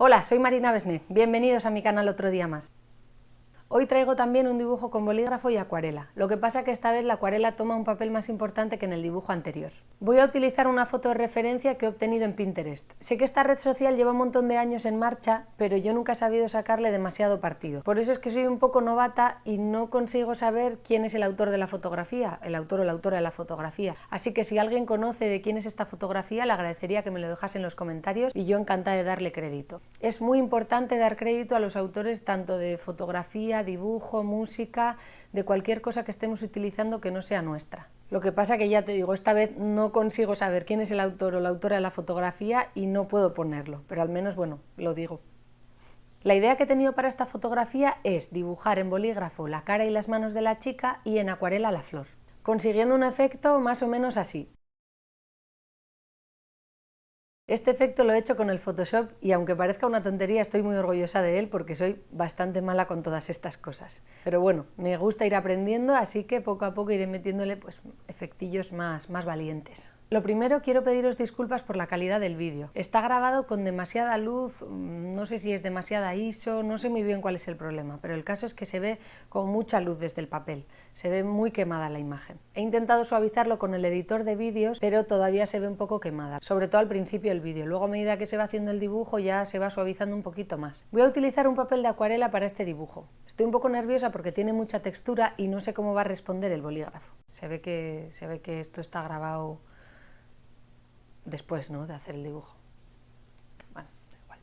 Hola, soy Marina Besné, bienvenidos a mi canal otro día más. Hoy traigo también un dibujo con bolígrafo y acuarela, lo que pasa que esta vez la acuarela toma un papel más importante que en el dibujo anterior. Voy a utilizar una foto de referencia que he obtenido en Pinterest. Sé que esta red social lleva un montón de años en marcha, pero yo nunca he sabido sacarle demasiado partido. Por eso es que soy un poco novata y no consigo saber quién es el autor de la fotografía, el autor o la autora de la fotografía. Así que si alguien conoce de quién es esta fotografía, le agradecería que me lo dejase en los comentarios y yo encantada de darle crédito. Es muy importante dar crédito a los autores tanto de fotografía, dibujo, música, de cualquier cosa que estemos utilizando que no sea nuestra. Lo que pasa que ya te digo, esta vez no consigo saber quién es el autor o la autora de la fotografía y no puedo ponerlo, pero al menos, bueno, lo digo. La idea que he tenido para esta fotografía es dibujar en bolígrafo la cara y las manos de la chica y en acuarela la flor, consiguiendo un efecto más o menos así. Este efecto lo he hecho con el Photoshop y aunque parezca una tontería estoy muy orgullosa de él porque soy bastante mala con todas estas cosas. Pero bueno, me gusta ir aprendiendo, así que poco a poco iré metiéndole pues, efectillos más valientes. Lo primero, quiero pediros disculpas por la calidad del vídeo. Está grabado con demasiada luz, no sé si es demasiada ISO, no sé muy bien cuál es el problema, pero el caso es que se ve con mucha luz desde el papel, se ve muy quemada la imagen. He intentado suavizarlo con el editor de vídeos, pero todavía se ve un poco quemada, sobre todo al principio del vídeo. Luego a medida que se va haciendo el dibujo ya se va suavizando un poquito más. Voy a utilizar un papel de acuarela para este dibujo. Estoy un poco nerviosa porque tiene mucha textura y no sé cómo va a responder el bolígrafo. Se ve que esto está grabado después, ¿no?, de hacer el dibujo. Bueno, da igual.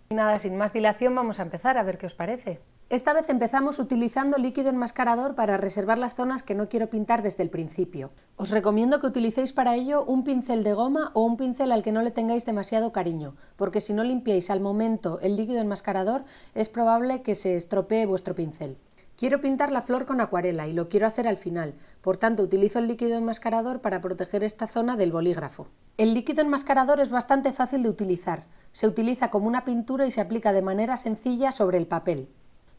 Y nada, sin más dilación vamos a empezar a ver qué os parece. Esta vez empezamos utilizando líquido enmascarador para reservar las zonas que no quiero pintar desde el principio. Os recomiendo que utilicéis para ello un pincel de goma o un pincel al que no le tengáis demasiado cariño, porque si no limpiáis al momento el líquido enmascarador es probable que se estropee vuestro pincel. Quiero pintar la flor con acuarela y lo quiero hacer al final, por tanto utilizo el líquido enmascarador para proteger esta zona del bolígrafo. El líquido enmascarador es bastante fácil de utilizar, se utiliza como una pintura y se aplica de manera sencilla sobre el papel.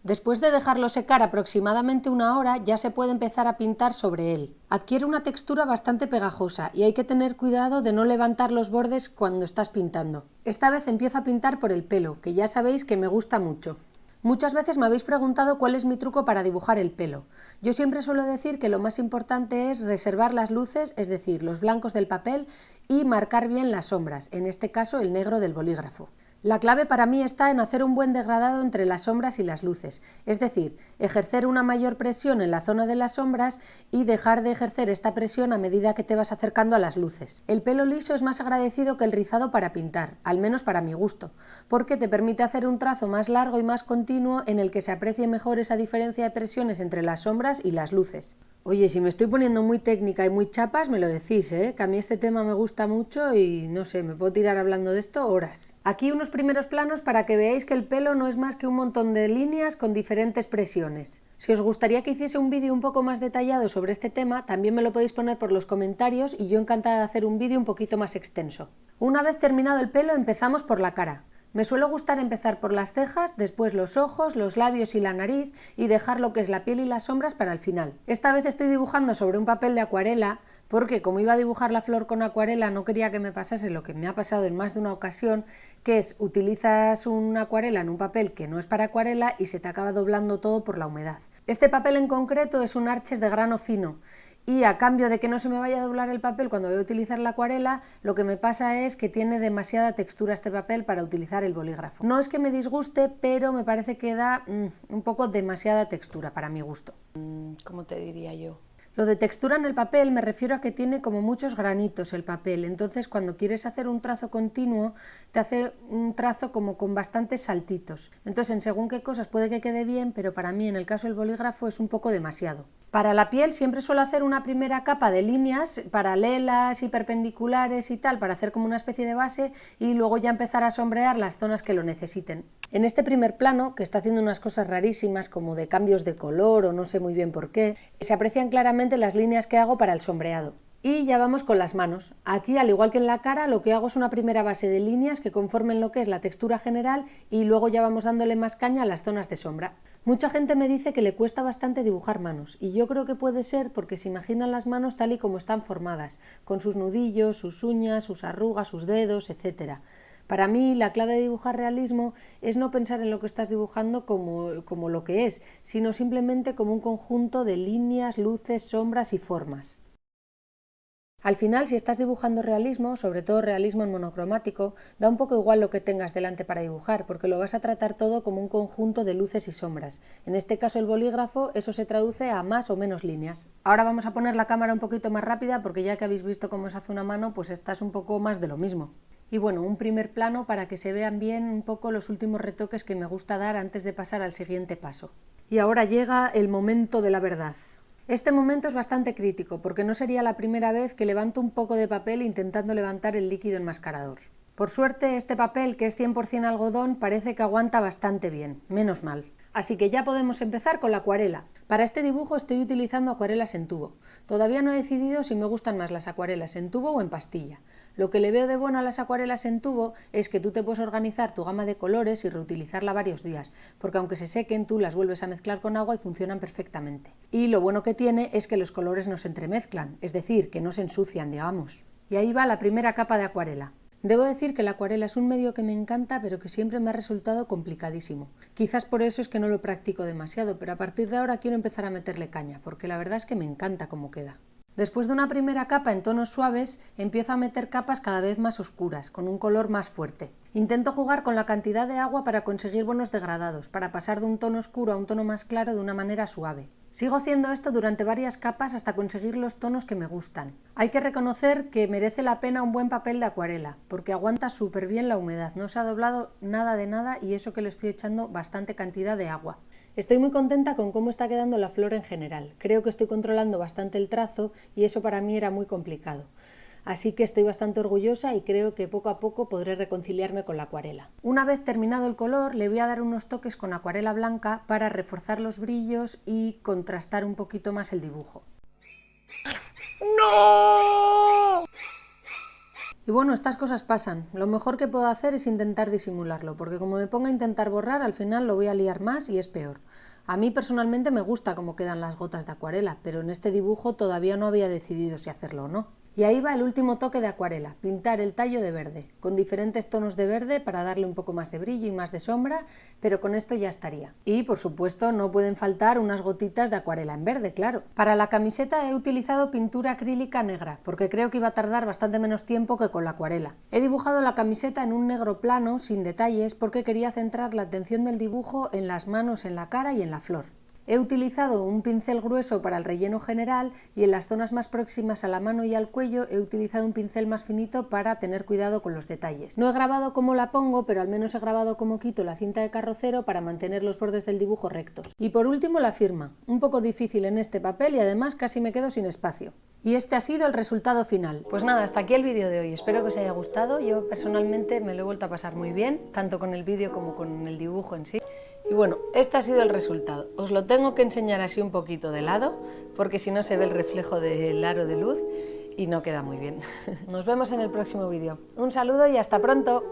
Después de dejarlo secar aproximadamente una hora ya se puede empezar a pintar sobre él. Adquiere una textura bastante pegajosa y hay que tener cuidado de no levantar los bordes cuando estás pintando. Esta vez empiezo a pintar por el pelo, que ya sabéis que me gusta mucho. Muchas veces me habéis preguntado cuál es mi truco para dibujar el pelo. Yo siempre suelo decir que lo más importante es reservar las luces, es decir, los blancos del papel, y marcar bien las sombras, en este caso el negro del bolígrafo. La clave para mí está en hacer un buen degradado entre las sombras y las luces, es decir, ejercer una mayor presión en la zona de las sombras y dejar de ejercer esta presión a medida que te vas acercando a las luces. El pelo liso es más agradecido que el rizado para pintar, al menos para mi gusto, porque te permite hacer un trazo más largo y más continuo en el que se aprecie mejor esa diferencia de presiones entre las sombras y las luces. Oye, si me estoy poniendo muy técnica y muy chapas, me lo decís, que a mí este tema me gusta mucho y no sé, me puedo tirar hablando de esto horas. Aquí unos primeros planos para que veáis que el pelo no es más que un montón de líneas con diferentes presiones. Si os gustaría que hiciese un vídeo un poco más detallado sobre este tema, también me lo podéis poner por los comentarios y yo encantada de hacer un vídeo un poquito más extenso. Una vez terminado el pelo, empezamos por la cara. Me suele gustar empezar por las cejas, después los ojos, los labios y la nariz y dejar lo que es la piel y las sombras para el final. Esta vez estoy dibujando sobre un papel de acuarela porque como iba a dibujar la flor con acuarela no quería que me pasase lo que me ha pasado en más de una ocasión, que es utilizas una acuarela en un papel que no es para acuarela y se te acaba doblando todo por la humedad. Este papel en concreto es un Arches de grano fino. Y a cambio de que no se me vaya a doblar el papel cuando voy a utilizar la acuarela, lo que me pasa es que tiene demasiada textura este papel para utilizar el bolígrafo. No es que me disguste, pero me parece que da un poco demasiada textura para mi gusto. ¿Cómo te diría yo? Lo de textura en el papel me refiero a que tiene como muchos granitos el papel, entonces cuando quieres hacer un trazo continuo te hace un trazo como con bastantes saltitos. Entonces en según qué cosas puede que quede bien, pero para mí en el caso del bolígrafo es un poco demasiado. Para la piel siempre suelo hacer una primera capa de líneas paralelas y perpendiculares y tal, para hacer como una especie de base y luego ya empezar a sombrear las zonas que lo necesiten. En este primer plano, que está haciendo unas cosas rarísimas como de cambios de color o no sé muy bien por qué, se aprecian claramente las líneas que hago para el sombreado. Y ya vamos con las manos. Aquí, al igual que en la cara, lo que hago es una primera base de líneas que conformen lo que es la textura general y luego ya vamos dándole más caña a las zonas de sombra. Mucha gente me dice que le cuesta bastante dibujar manos y yo creo que puede ser porque se imaginan las manos tal y como están formadas, con sus nudillos, sus uñas, sus arrugas, sus dedos, etc. Para mí, la clave de dibujar realismo es no pensar en lo que estás dibujando como lo que es, sino simplemente como un conjunto de líneas, luces, sombras y formas. Al final, si estás dibujando realismo, sobre todo realismo en monocromático, da un poco igual lo que tengas delante para dibujar, porque lo vas a tratar todo como un conjunto de luces y sombras. En este caso el bolígrafo, eso se traduce a más o menos líneas. Ahora vamos a poner la cámara un poquito más rápida, porque ya que habéis visto cómo se hace una mano, pues esta es un poco más de lo mismo. Y bueno, un primer plano para que se vean bien un poco los últimos retoques que me gusta dar antes de pasar al siguiente paso. Y ahora llega el momento de la verdad. Este momento es bastante crítico porque no sería la primera vez que levanto un poco de papel intentando levantar el líquido enmascarador. Por suerte este papel, que es 100% algodón, parece que aguanta bastante bien, menos mal. Así que ya podemos empezar con la acuarela. Para este dibujo estoy utilizando acuarelas en tubo. Todavía no he decidido si me gustan más las acuarelas en tubo o en pastilla. Lo que le veo de bueno a las acuarelas en tubo es que tú te puedes organizar tu gama de colores y reutilizarla varios días, porque aunque se sequen tú las vuelves a mezclar con agua y funcionan perfectamente. Y lo bueno que tiene es que los colores no se entremezclan, es decir, que no se ensucian, digamos. Y ahí va la primera capa de acuarela. Debo decir que la acuarela es un medio que me encanta, pero que siempre me ha resultado complicadísimo. Quizás por eso es que no lo practico demasiado, pero a partir de ahora quiero empezar a meterle caña, porque la verdad es que me encanta cómo queda. Después de una primera capa en tonos suaves, empiezo a meter capas cada vez más oscuras, con un color más fuerte. Intento jugar con la cantidad de agua para conseguir buenos degradados, para pasar de un tono oscuro a un tono más claro de una manera suave. Sigo haciendo esto durante varias capas hasta conseguir los tonos que me gustan. Hay que reconocer que merece la pena un buen papel de acuarela, porque aguanta súper bien la humedad, no se ha doblado nada de nada y eso que le estoy echando bastante cantidad de agua. Estoy muy contenta con cómo está quedando la flor en general. Creo que estoy controlando bastante el trazo y eso para mí era muy complicado. Así que estoy bastante orgullosa y creo que poco a poco podré reconciliarme con la acuarela. Una vez terminado el color, le voy a dar unos toques con acuarela blanca para reforzar los brillos y contrastar un poquito más el dibujo. ¡No! Y bueno, estas cosas pasan. Lo mejor que puedo hacer es intentar disimularlo, porque como me ponga a intentar borrar, al final lo voy a liar más y es peor. A mí personalmente me gusta cómo quedan las gotas de acuarela, pero en este dibujo todavía no había decidido si hacerlo o no. Y ahí va el último toque de acuarela, pintar el tallo de verde, con diferentes tonos de verde para darle un poco más de brillo y más de sombra, pero con esto ya estaría. Y por supuesto no pueden faltar unas gotitas de acuarela en verde, claro. Para la camiseta he utilizado pintura acrílica negra, porque creo que iba a tardar bastante menos tiempo que con la acuarela. He dibujado la camiseta en un negro plano, sin detalles, porque quería centrar la atención del dibujo en las manos, en la cara y en la flor. He utilizado un pincel grueso para el relleno general y en las zonas más próximas a la mano y al cuello he utilizado un pincel más finito para tener cuidado con los detalles. No he grabado cómo la pongo, pero al menos he grabado cómo quito la cinta de carrocero para mantener los bordes del dibujo rectos. Y por último la firma, un poco difícil en este papel y además casi me quedo sin espacio. Y este ha sido el resultado final. Pues nada, hasta aquí el vídeo de hoy. Espero que os haya gustado. Yo personalmente me lo he vuelto a pasar muy bien, tanto con el vídeo como con el dibujo en sí. Y bueno, este ha sido el resultado. Os lo tengo que enseñar así un poquito de lado, porque si no se ve el reflejo del aro de luz y no queda muy bien. Nos vemos en el próximo vídeo. Un saludo y hasta pronto.